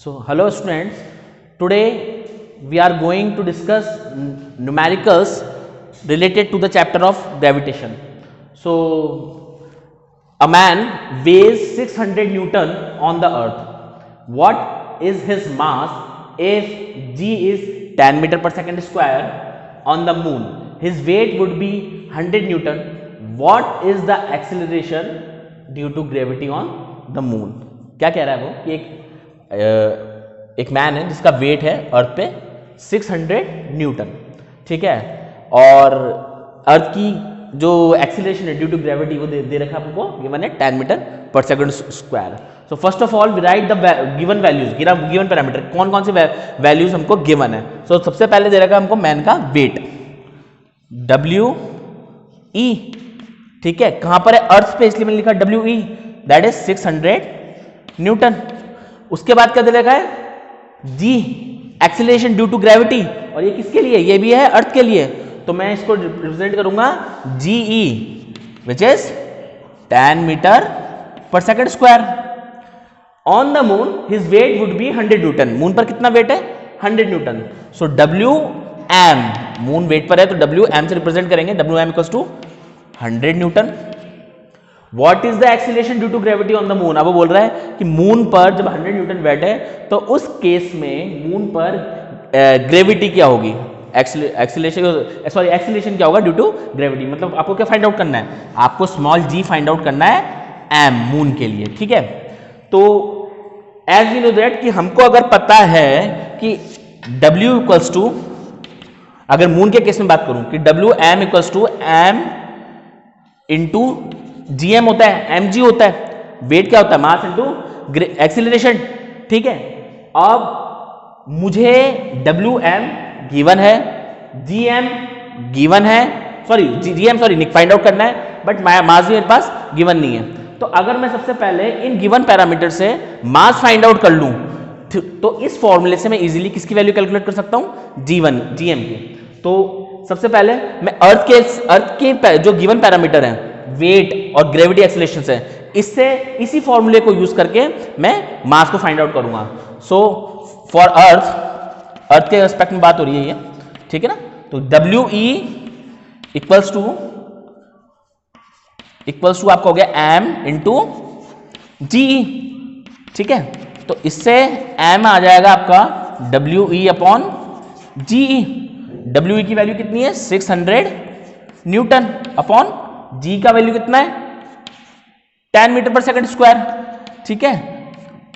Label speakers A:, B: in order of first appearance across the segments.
A: So, hello students. Today we are going to discuss numericals related to the chapter of gravitation. So, a man weighs 600 Newton on the earth. What is his mass if g is 10 meter per second square on the moon? His weight would be 100 Newton. What is the acceleration due to gravity on the moon? क्या कह रहा है वो कि एक man है जिसका wait है अर्थ पे 600 न्यूटन, ठीक है, और अर्थ की जो एक्सीलरेशन है ड्यू टू ग्रेविटी वो दे रखा है आपको, गिवन है 10 मीटर पर second square. So first of all we write the given values, given parameter, कौन कौन से वैल्यूज हमको गिवन है. सो सबसे पहले दे रखा है हमको मैन का वेट WE, ठीक है, कहां पर है अर्थ पे, इसलिए मैंने लिखा WE, दैट इज 600 न्यूटन. उसके बाद क्या दे रखा है जी, एक्सीलरेशन ड्यू टू ग्रेविटी, और ये किसके लिए, ये भी है अर्थ के लिए, तो मैं इसको रिप्रेजेंट करूंगा GE विच इज 10 मीटर पर second square. On the moon his weight would be 100 newton. Moon पर कितना वेट है 100 newton. So WM, moon weight पर है तो WM से रिप्रेजेंट करेंगे, WM equals to 100 newton. What is the acceleration due to gravity on the moon? अब वो बोल रहा है कि मून पर जब 100 न्यूटन वेट है तो उस केस में मून पर ग्रेविटी क्या होगी, एक्सीलरेशन क्या होगा ड्यू टू ग्रेविटी. मतलब आपको क्या फाइंड आउट करना है, आपको स्मॉल g फाइंड आउट करना है m मून के लिए, ठीक है. तो एज वी नो दैट कि हमको अगर पता है कि W इक्वल्स टू, अगर मून के केस में बात करूं कि WM equals to m into GM होता है, mg होता है, वेट क्या होता है मास इंटू एक्सीलरेशन, ठीक है. अब मुझे WM गिवन है, GM गिवन है, GM फाइंड आउट करना है, बट मास भी मेरे पास गिवन नहीं है. तो अगर मैं सबसे पहले इन गिवन पैरामीटर से मास फाइंड आउट कर लूं तो इस फॉर्मूले से मैं इजीली किसकी वैल्यू कैलकुलेट कर सकता हूं, GM की. तो सबसे पहले मैं अर्थ के जो गिवन पैरामीटर है वेट और ग्रेविटी एक्सीलरेशन से, इससे इसी फॉर्मूले को यूज करके मैं मास को फाइंड आउट करूंगा. सो फॉर अर्थ के रेस्पेक्ट में बात हो रही है ये, ठीक है ना. तो WE इक्वल्स टू आपका हो गया m इंटू GE, ठीक है. तो इससे m आ जाएगा आपका WE अपॉन GE. WE की वैल्यू कितनी है 600 न्यूटन अपॉन G का वैल्यू कितना है 10 मीटर पर सेकंड स्क्वायर, ठीक है,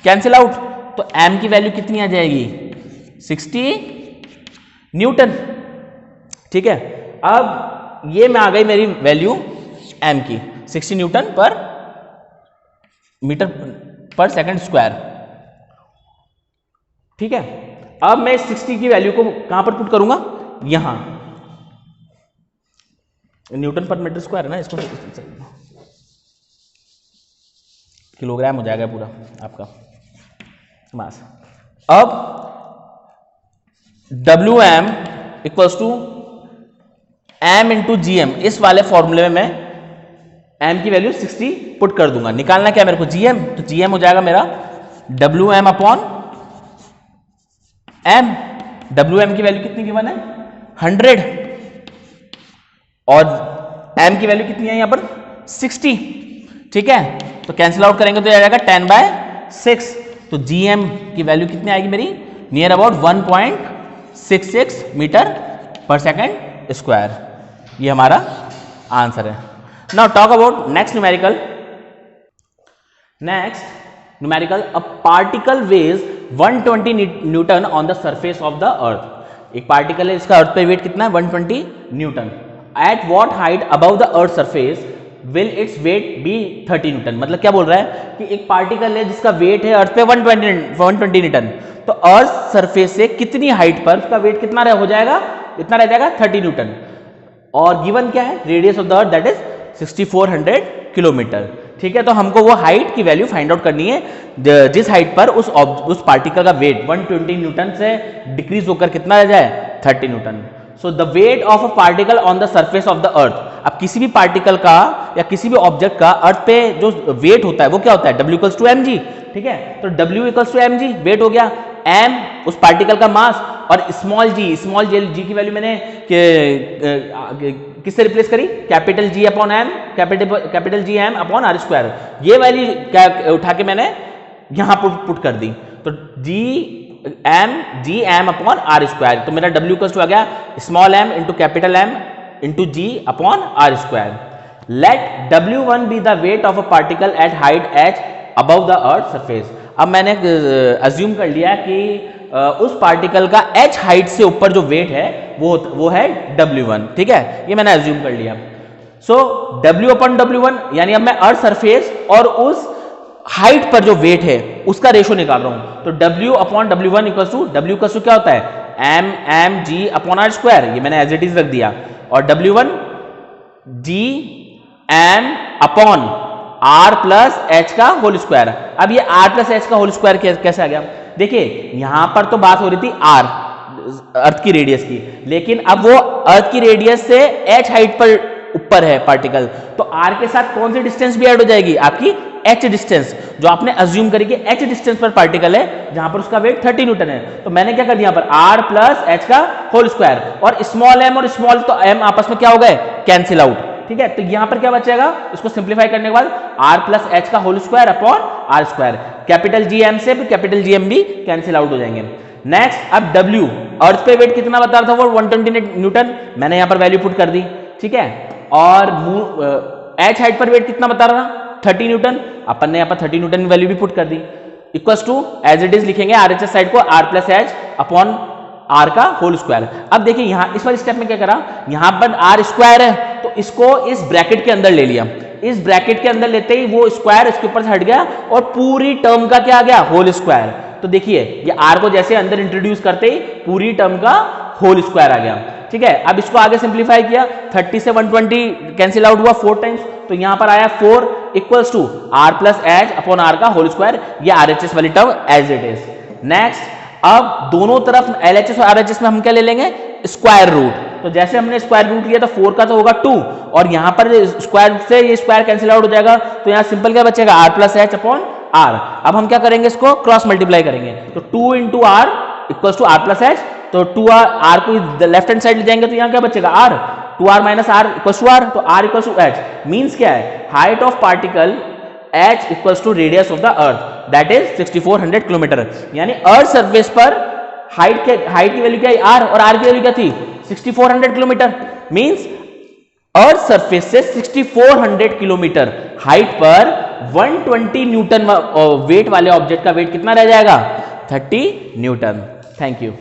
A: कैंसिल आउट. तो m की वैल्यू कितनी आ जाएगी 60 न्यूटन, ठीक है. अब ये में आ गई मेरी वैल्यू m की 60 न्यूटन पर मीटर पर सेकंड स्क्वायर, ठीक है. अब मैं 60 की वैल्यू को कहां पर पुट करूंगा, यहां, न्यूटन पर मीटर स्क्वायर है ना, इसको किलोग्राम हो जाएगा पूरा आपका मास. अब WM equals to m into GM, इस वाले फॉर्मूले में मैं m की वैल्यू 60 पुट कर दूंगा. निकालना क्या मेरे को GM, तो GM हो जाएगा मेरा WM अपॉन m. WM की वैल्यू कितनी गिवन है 100 और m की वैल्यू कितनी है यहां पर 60, ठीक है. तो कैंसिल आउट करेंगे तो आ जाएगा 10/6. तो GM की वैल्यू कितनी आएगी मेरी, नियर अबाउट 1.66 मीटर पर सेकंड स्क्वायर. ये हमारा आंसर है. Now talk about next numerical. A particle weighs 120 newton on the surface of the earth. एक पार्टिकल है, इसका अर्थ पे वेट कितना है 120 Newton. At what height above the earth surface will its weight be 30 Newton. मतलब क्या बोल रहा है कि एक पार्टिकल है जिसका वेट है अर्थ पे 120 न्यूटन, तो अर्थ सरफेस से कितनी हाइट पर उसका वेट कितना हो जाएगा, इतना रह जाएगा 30 न्यूटन. और गिवन क्या है, radius of the earth that is 6400 kilometre, ठीक है. तो हमको वो हाइट की वैल्यू फाइंड आउट करनी है जिस हाइट पर उस पार्टिकल का वेट 120 न्यूटन से डिक्रीज होकर कितना रह जाए 30 Newton. So the weight of a particle on the surface of the अर्थ। अब किसी भी पार्टिकल का या किसी भी ऑब्जेक्ट का अर्थ पे जो वेट होता है वो क्या होता है, W इक्वल्स टू mg, ठीक है। तो W equals to mg weight हो गया, m उस पार्टिकल का मास, और स्मॉल जी की वैल्यू मैंने किससे रिप्लेस करी, capital G upon m, capital G m upon r square. ये वैल्यू क्या उठा के मैंने यहां पुट कर दी, तो G m upon r square. तो मेरा W इक्वल्स टू आ गया small m into capital M into G upon r square. Let W1 be the weight of a particle at height h above the earth surface. अब मैंने assume कर लिया कि उस पार्टिकल का h हाइट से ऊपर जो वेट है वो है W1, ठीक है, ये मैंने अज्यूम कर लिया। सो W अपॉन W1 यानी अब मैं अर्थ सरफेस और उस हाइट पर जो वेट है उसका रेशो निकाल रहा हूं। तो W upon W1 equal to W equal to क्या होता है m G upon r square, ये मैंने एज इट इज रख दिया, और W1 G m upon r plus h का होल स्क्वायर। अब ये r प्लस h का होल स्क्वायर कैसे आ गया, देखिए यहां पर तो बात हो रही थी r अर्थ की रेडियस की, लेकिन अब वो अर्थ की रेडियस से h हाइट पर ऊपर है पार्टिकल, तो r के साथ कौन सी डिस्टेंस भी ऐड हो जाएगी, आपकी h डिस्टेंस, जो आपने अज्यूम करी कि h डिस्टेंस पर पार्टिकल है जहां पर उसका वेट 30 न्यूटन है। तो मैंने क्या कर दिया यहाँ पर r प्लस h का होल स्क्वायर, और स्मॉल m और स्मॉल तो m आपस में क्या हो गए, कैंसिल आउट, ठीक है। तो यहां पर क्या बचेगा, इसको सिंप्लीफाई करने के बाद r प्लस h का whole square upon r square, capital G m से कैपिटल G m भी कैंसिल आउट हो जाएंगे। नेक्स्ट अब W, अर्थ पे वेट कितना बता रहा था वो 120 न्यूटन, मैंने यहां पर वैल्यू पुट कर दी, ठीक है। और h हाइट पर वेट कितना बता रहा था 30 न्यूटन, अपन ने यहाँ पर 30 न्यूटन की वैल्यू भी पुट कर दी, equals to as it is लिखेंगे RHS साइड को r plus h upon r का होल स्क्वायर। अब देखिए यहाँ इस वाले स्टेप में क्या करा, यहाँ पर r स्क्वायर है तो इसको इस ब्रैकेट के अंदर ले लिया, इस ब्रैकेट के अंदर लेते ही वो स्क्वायर इसके ऊपर से हट गया और पूरी टर्म का क्या आ गया, होल स्क्वायर। तो देखिए ये r को जैसे अंदर इंट्रोड्यूस करते ही पूरी टर्म का होल स्क्वायर आ गया, ठीक है। अब इसको आगे सिंप्लीफाई किया, 30 से 120 कैंसिल आउट हुआ 4 टाइम्स, तो यहां पर आया 4 equals to r plus h upon r का होल स्क्वायर, ये RHS वाली term as it is. Next अब दोनों तरफ LHS और RHS में हम क्या ले लेंगे, स्क्वायर रूट। तो जैसे हमने स्क्वायर रूट लिया तो 4 का तो होगा 2, और यहां पर स्क्वायर से ये स्क्वायर कैंसिल आउट हो जाएगा, तो यहां सिंपल क्या बचेगा, r plus h upon r। अब हम क्या करेंगे, इसको क्रॉस मल्टीप्लाई करेंगे, तो 2 into r equals to r plus h, तो 2r को लेफ्ट हैंड साइड ले जाएंगे तो यहां क्या बचेगा r, 2r minus r equals to r, तो r equals to h means क्या है, height of particle h equals to radius of the earth that is 6400 kilometre. यानी अर्थ सरफेस पर हाइट की वैल्यू क्या है r, और r की वैल्यू क्या थी 6400 किलोमीटर, मींस अर्थ सरफेस से 6400 किलोमीटर हाइट पर 120 न्यूटन वेट वाले ऑब्जेक्ट का वेट कितना रह जाएगा, 30 न्यूटन। Thank you.